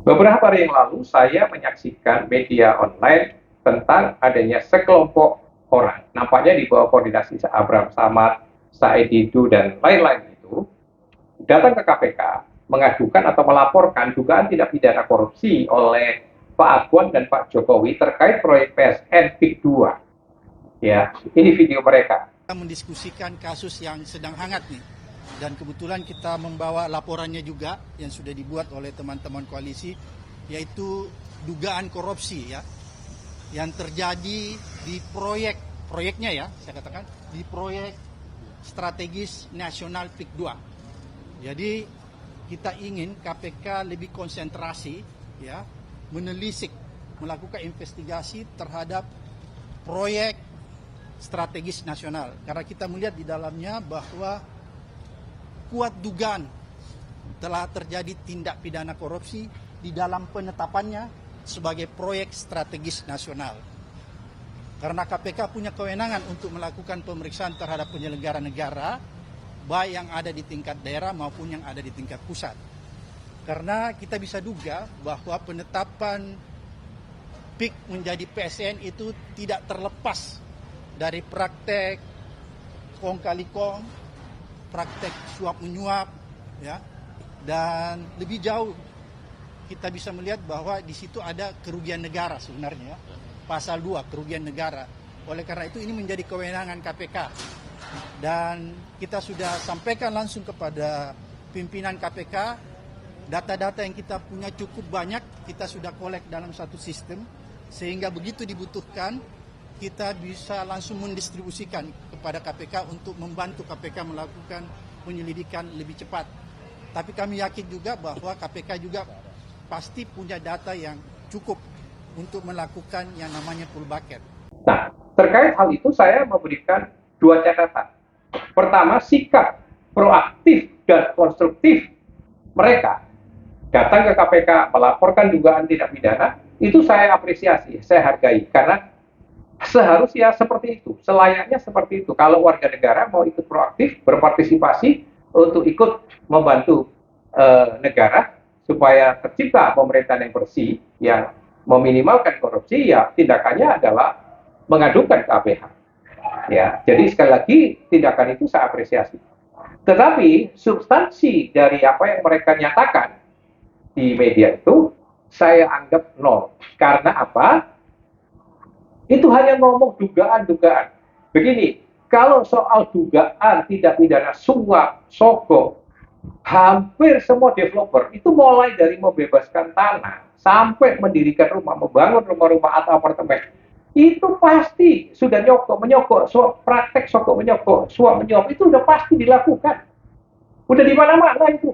Beberapa hari yang lalu saya menyaksikan media online tentang adanya sekelompok orang, nampaknya di bawah koordinasi Abraham Samad, Said Didu, dan lain-lain itu, datang ke KPK mengadukan atau melaporkan dugaan tindak pidana korupsi oleh Pak Agwan dan Pak Jokowi terkait proyek PSN PIK 2. Ya, ini video mereka. Kita mendiskusikan kasus yang sedang hangat nih, dan kebetulan kita membawa laporannya juga yang sudah dibuat oleh teman-teman koalisi, yaitu dugaan korupsi ya yang terjadi di proyeknya ya, saya katakan di proyek strategis nasional PIK 2. Jadi kita ingin KPK lebih konsentrasi ya, menelisik, melakukan investigasi terhadap proyek strategis nasional, karena kita melihat di dalamnya bahwa kuat dugaan telah terjadi tindak pidana korupsi di dalam penetapannya sebagai proyek strategis nasional. Karena KPK punya kewenangan untuk melakukan pemeriksaan terhadap penyelenggara negara, baik yang ada di tingkat daerah maupun yang ada di tingkat pusat. Karena kita bisa duga bahwa penetapan PIK menjadi PSN itu tidak terlepas dari praktek kong kali kong, praktek suap menyuap, ya, dan lebih jauh kita bisa melihat bahwa di situ ada kerugian negara sebenarnya, pasal 2 kerugian negara. Oleh karena itu ini menjadi kewenangan KPK, dan kita sudah sampaikan langsung kepada pimpinan KPK. Data-data yang kita punya cukup banyak, kita sudah kolek dalam satu sistem, sehingga begitu dibutuhkan kita bisa langsung mendistribusikan kepada KPK untuk membantu KPK melakukan penyelidikan lebih cepat. Tapi kami yakin juga bahwa KPK juga pasti punya data yang cukup untuk melakukan yang namanya full bucket. Nah, terkait hal itu saya memberikan 2 catatan. Pertama, sikap proaktif dan konstruktif mereka datang ke KPK melaporkan dugaan tindak pidana, itu saya apresiasi, saya hargai, karena seharusnya seperti itu, selayaknya seperti itu. Kalau warga negara mau ikut proaktif, berpartisipasi untuk ikut membantu negara supaya tercipta pemerintahan yang bersih, yang meminimalkan korupsi, ya tindakannya adalah mengadukan ke KPK. Ya, jadi sekali lagi tindakan itu saya apresiasi. Tetapi substansi dari apa yang mereka nyatakan di media itu saya anggap nol. Karena apa? Itu hanya ngomong dugaan-dugaan. Begini, kalau soal dugaan tidak pidana suap, sogok, hampir semua developer itu mulai dari membebaskan tanah sampai mendirikan rumah, membangun rumah-rumah atau apartemen, itu pasti sudah menyogok, praktek sogok menyogok, suap menyuap itu udah pasti dilakukan. Udah di mana-mana itu.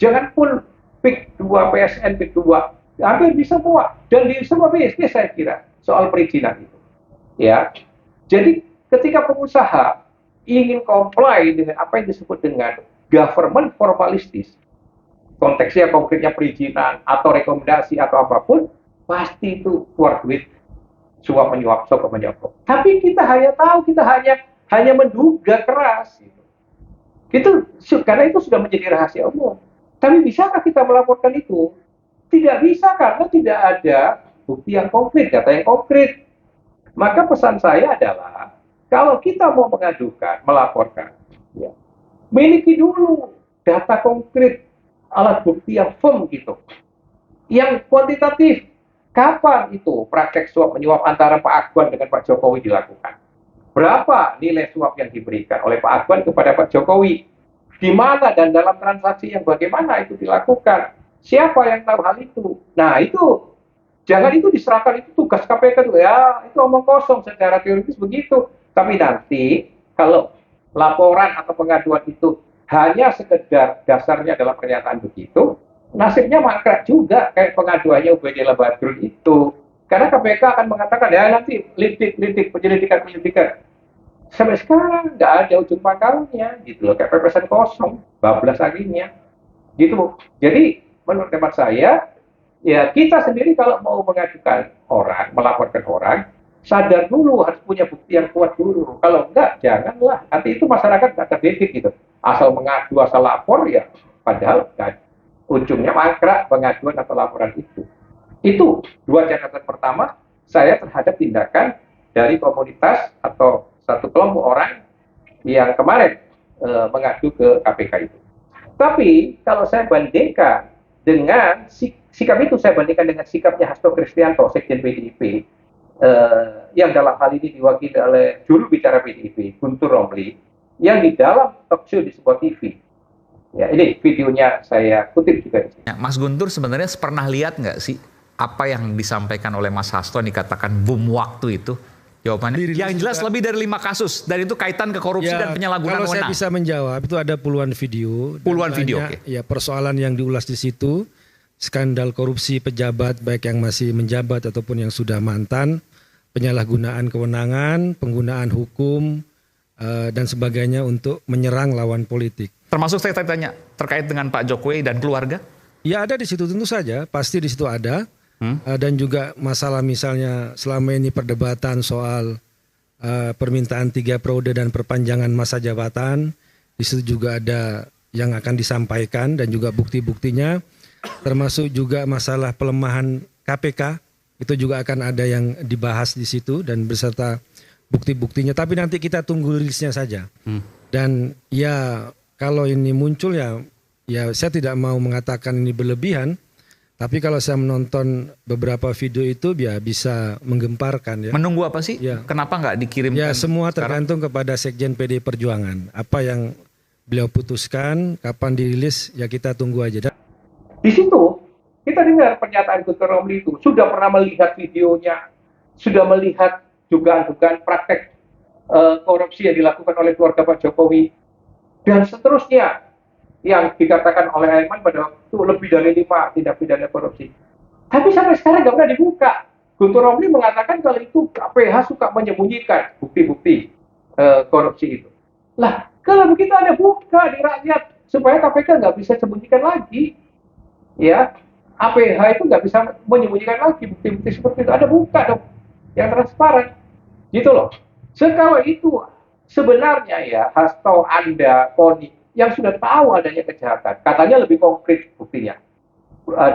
Jangan pun PIK 2, PSN PIK 2, hampir di semua, dan di semua bisnis saya kira soal perizinan itu. Ya, jadi ketika pengusaha ingin comply dengan apa yang disebut dengan government formalistis, konteksnya konkretnya perizinan atau rekomendasi atau apapun, pasti itu keluar duit suap menyuap, sogok menyogok. Tapi kita hanya tahu, kita hanya menduga keras. Itu karena itu sudah menjadi rahasia umum. Tapi bisakah kita melaporkan itu? Tidak bisa, karena tidak ada bukti yang konkret, data yang konkret. Maka pesan saya adalah, kalau kita mau mengadukan, melaporkan, ya, miliki dulu data konkret, alat bukti yang firm gitu, yang kuantitatif. Kapan itu praktek suap menyuap antara Pak Agwan dengan Pak Jokowi dilakukan? Berapa nilai suap yang diberikan oleh Pak Agwan kepada Pak Jokowi? Di mana dan dalam transaksi yang bagaimana itu dilakukan? Siapa yang tahu hal itu? Nah, itu jangan itu diserahkan, itu tugas KPK tuh, ya itu omong kosong, secara teoritis begitu. Tapi nanti kalau laporan atau pengaduan itu hanya sekedar dasarnya adalah pernyataan begitu, nasibnya mangkrak juga kayak pengaduannya Ubedillah Badrun itu. Karena KPK akan mengatakan, ya nanti lidik penyelidikan. Sampai sekarang nggak ada ujung pangkalnya, gitu loh, kayak pepesan kosong, bablas akhirnya, gitu. Jadi menurut hemat saya, ya kita sendiri kalau mau mengajukan orang, melaporkan orang, sadar dulu, harus punya bukti yang kuat dulu. Kalau enggak, janganlah. Nanti itu masyarakat nggak terdidik gitu. Asal mengadu, asal lapor, ya padahal ujungnya mangkrak pengaduan atau laporan itu. Itu dua catatan pertama saya terhadap tindakan dari komunitas atau satu kelompok orang yang kemarin mengadu ke KPK itu. Tapi kalau saya bandingkan dengan sikap itu, saya bandingkan dengan sikapnya Hasto Kristianto, Sekjen PDIP, yang dalam hal ini diwakili oleh juru bicara PDIP, Guntur Romli, yang di dalam talk show di sebuah TV. Ya, ini videonya saya kutip juga di sini. Mas Guntur sebenarnya pernah lihat nggak sih apa yang disampaikan oleh Mas Hasto yang dikatakan bom waktu itu? Jawabannya yang jelas lebih dari 5 kasus dan itu kaitan ke korupsi dan penyalahgunaan wewenang. Kalau saya bisa menjawab, itu ada puluhan video. Puluhan video, oke. Ya, persoalan yang diulas di situ, skandal korupsi pejabat baik yang masih menjabat ataupun yang sudah mantan, penyalahgunaan kewenangan, penggunaan hukum dan sebagainya untuk menyerang lawan politik. Termasuk saya tanya terkait dengan Pak Jokowi dan keluarga? Ya ada di situ tentu saja, pasti di situ ada. Dan juga masalah misalnya selama ini perdebatan soal permintaan 3 periode dan perpanjangan masa jabatan, di situ juga ada yang akan disampaikan dan juga bukti-buktinya, termasuk juga masalah pelemahan KPK, itu juga akan ada yang dibahas di situ dan beserta bukti-buktinya. Tapi nanti kita tunggu rilisnya saja. Dan ya kalau ini muncul ya saya tidak mau mengatakan ini berlebihan. Tapi kalau saya menonton beberapa video itu ya bisa menggemparkan ya. Menunggu apa sih? Ya. Kenapa nggak dikirimkan? Ya semua sekarang? tergantung kepada Sekjen PD Perjuangan. Apa yang beliau putuskan, kapan dirilis ya kita tunggu aja. Di situ kita dengar pernyataan Guntur Romli itu, sudah pernah melihat videonya, sudah melihat dugaan-dugaan praktek korupsi yang dilakukan oleh keluarga Pak Jokowi dan seterusnya. Yang dikatakan oleh Aiman pada waktu lebih dari 5 tindak pidana korupsi. Tapi sampai sekarang nggak pernah dibuka. Guntur Romli mengatakan kalau itu KPH suka menyembunyikan bukti-bukti korupsi itu. Lah, kalau begitu ada buka di rakyat supaya KPK nggak bisa sembunyikan lagi. Ya, APH itu nggak bisa menyembunyikan lagi bukti-bukti seperti itu. Ada buka dong, yang transparan. Gitu loh. Sekali itu sebenarnya ya Hasto, Anda, Koni, yang sudah tahu adanya kejahatan, katanya lebih konkret buktinya,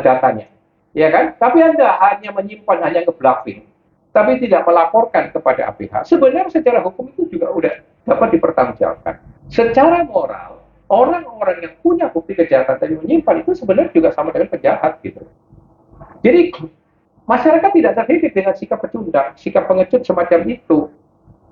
datanya, ya kan? Tapi Anda hanya menyimpan, hanya nge-bluffing, tapi tidak melaporkan kepada APH. Sebenarnya secara hukum itu juga udah dapat dipertanggungjawabkan. Secara moral, orang-orang yang punya bukti kejahatan tadi menyimpan itu sebenarnya juga sama dengan penjahat gitu. Jadi masyarakat tidak terdidik dengan sikap pecundang, sikap pengecut semacam itu.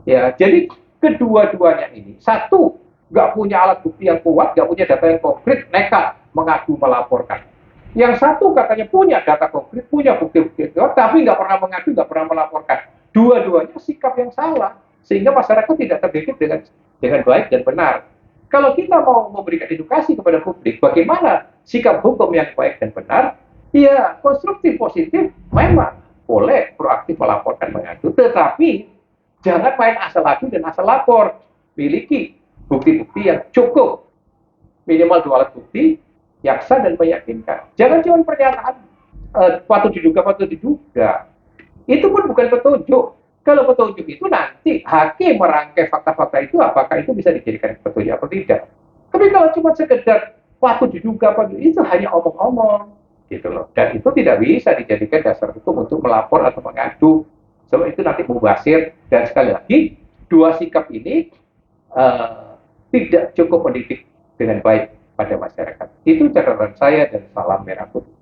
Ya, jadi kedua-duanya ini, satu, nggak punya alat bukti yang kuat, nggak punya data yang konkret, nekat mengadu melaporkan. Yang satu katanya punya data konkret, punya bukti-bukti kuat, tapi nggak pernah mengadu, nggak pernah melaporkan. Dua-duanya sikap yang salah, sehingga masyarakat tidak terdidik dengan baik dan benar. Kalau kita mau memberikan edukasi kepada publik, bagaimana sikap hukum yang baik dan benar, ya konstruktif positif memang boleh proaktif melaporkan mengadu, tetapi jangan main asal adu dan asal lapor. Miliki bukti-bukti yang cukup, minimal 2 alat bukti yang sah dan meyakinkan. Jangan cuma pernyataan patut diduga. Itu pun bukan petunjuk. Kalau petunjuk itu nanti hakim merangkai fakta-fakta itu, apakah itu bisa dijadikan petunjuk atau tidak. Tapi kalau cuma sekedar patut diduga, itu hanya omong-omong, gitu loh. Dan itu tidak bisa dijadikan dasar hukum untuk melapor atau mengadu. Sebab itu nanti mubasir. Dan sekali lagi, dua sikap ini tidak cukup mendidik dengan baik pada masyarakat. Itu catatan saya dan salam merah putih.